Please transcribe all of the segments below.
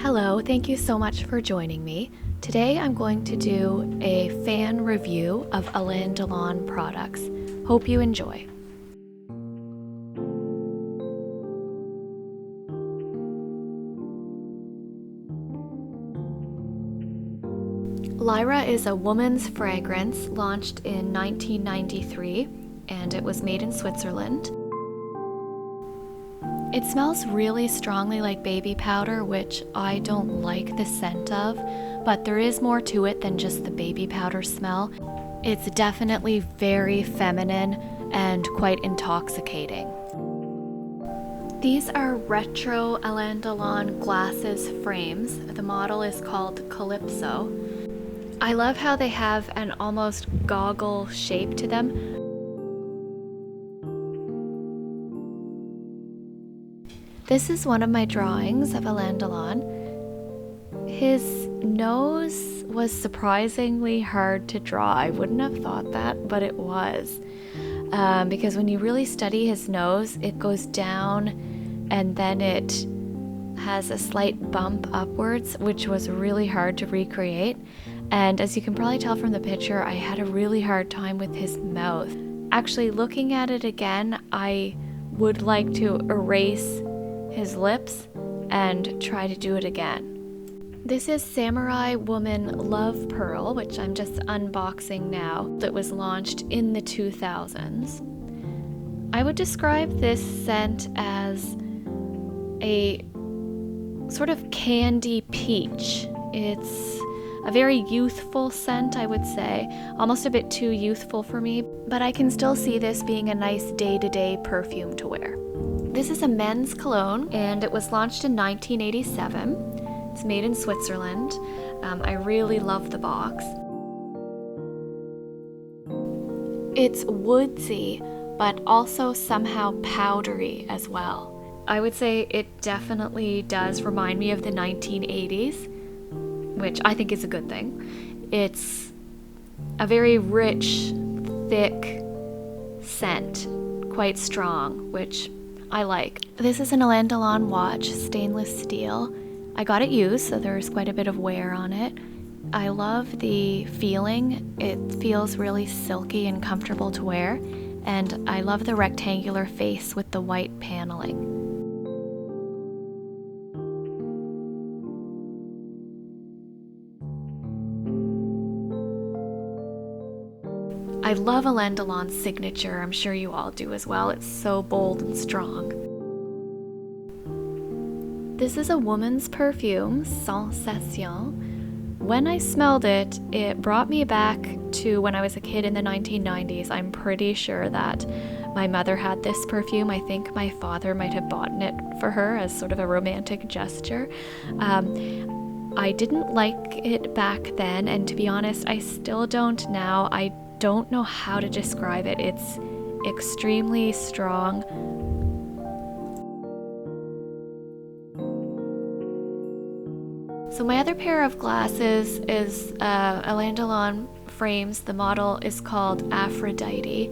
Hello, thank you so much for joining me. Today I'm going to do a fan review of Alain Delon products. Hope you enjoy. Lyra is a woman's fragrance launched in 1993, and it was made in Switzerland. It smells really strongly like baby powder, which I don't like the scent of, but there is more to it than just the baby powder smell. It's definitely very feminine and quite intoxicating. These are retro Alain Delon glasses frames. The model is called Calypso. I love how they have an almost goggle shape to them. This is one of my drawings of Alain Delon. His nose was surprisingly hard to draw. I wouldn't have thought that, but it was. Because when you really study his nose, it goes down and then it has a slight bump upwards, which was really hard to recreate. And as you can probably tell from the picture, I had a really hard time with his mouth. Actually, looking at it again, I would like to erase his lips and try to do it again. This is Samurai Woman Love Pearl, which I'm just unboxing now, that was launched in the 2000s. I would describe this scent as a sort of candy peach. It's a very youthful scent, I would say, almost a bit too youthful for me, but I can still see this being a nice day-to-day perfume to wear. This is a men's cologne, and it was launched in 1987. It's made in Switzerland. I really love the box. It's woodsy, but also somehow powdery as well. I would say it definitely does remind me of the 1980s, which I think is a good thing. It's a very rich, thick scent, quite strong, which I like. This is an Alain Delon watch, stainless steel. I got it used, so there's quite a bit of wear on it. I love the feeling. It feels really silky and comfortable to wear, and I love the rectangular face with the white paneling. I love Alain Delon's signature. I'm sure you all do as well. It's so bold and strong. This is a woman's perfume, Sensation. When I smelled it, it brought me back to when I was a kid in the 1990s. I'm pretty sure that my mother had this perfume. I think my father might have bought it for her as sort of a romantic gesture. I didn't like it back then, and to be honest, I still don't now. I don't know how to describe it. It's extremely strong. So my other pair of glasses is Alain Delon frames. The model is called Aphrodite.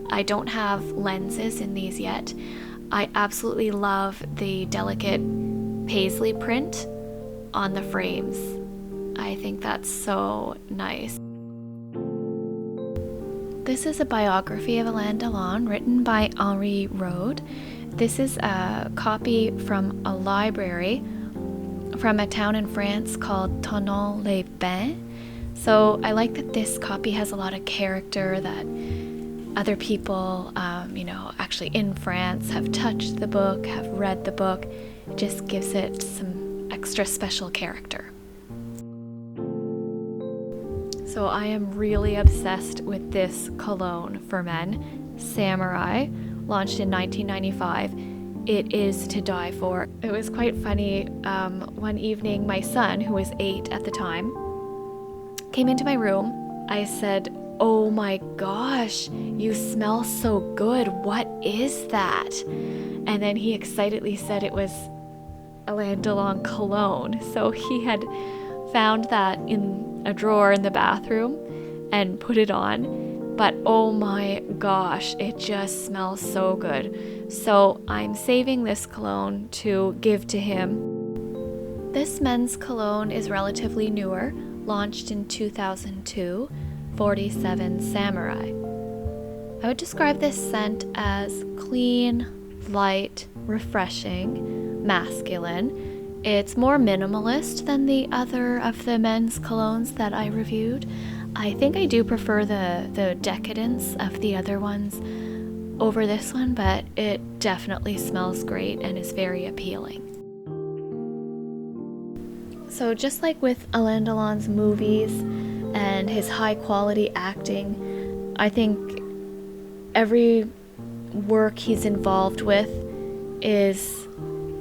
I don't have lenses in these yet. I absolutely love the delicate paisley print on the frames. I think that's so nice. This is a biography of Alain Delon written by Henri Rode. This is a copy from a library from a town in France called Thonon-les-Bains. So I like that this copy has a lot of character, that other people, actually in France have touched the book, have read the book. It just gives it some extra special character. So I am really obsessed with this cologne for men, Samurai, launched in 1995. It is to die for. It was quite funny. One evening, my son, who was 8 at the time, came into my room. I said, "Oh my gosh, you smell so good. What is that?" And then he excitedly said it was Alain Delon cologne. So he had found that in a drawer in the bathroom and put it on, but oh my gosh, it just smells so good. So I'm saving this cologne to give to him. This men's cologne is relatively newer, launched in 2002, 47 Samurai. I would describe this scent as clean, light, refreshing, masculine. It's more minimalist than the other of the men's colognes that I reviewed. I think I do prefer the decadence of the other ones over this one, but it definitely smells great and is very appealing. So just like with Alain Delon's movies and his high quality acting, I think every work he's involved with is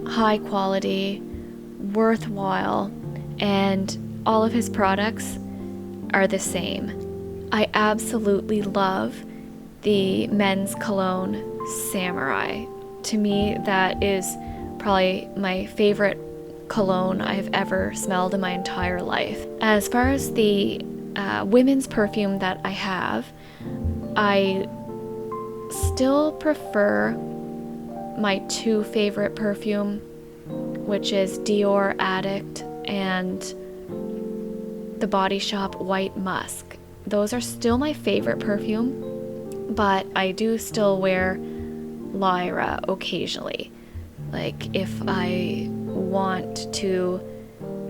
high quality, worthwhile, and all of his products are the same. I absolutely love the men's cologne Samurai. To me, that is probably my favorite cologne I've ever smelled in my entire life. As far as the women's perfume that I have, I still prefer my two favorite perfume, which is Dior Addict and the Body Shop White Musk. Those are still my favorite perfume, but I do still wear Lyra occasionally. Like if I want to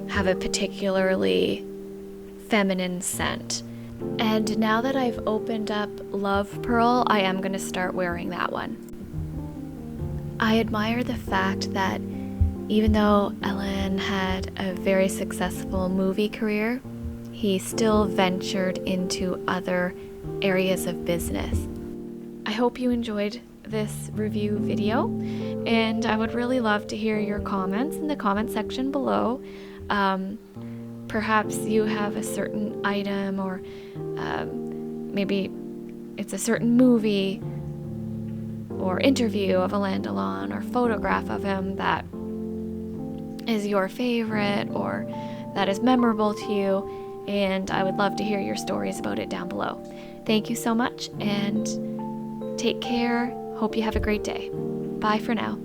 have a particularly feminine scent. And now that I've opened up Love Pearl, I am going to start wearing that one. I admire the fact that even though Alain had a very successful movie career, he still ventured into other areas of business. I hope you enjoyed this review video, and I would really love to hear your comments in the comment section below. Perhaps you have a certain item, or maybe it's a certain movie or interview of Alain Delon or photograph of him that is your favorite or that is memorable to you, and I would love to hear your stories about it down below. Thank you so much, and take care. Hope you have a great day. Bye for now.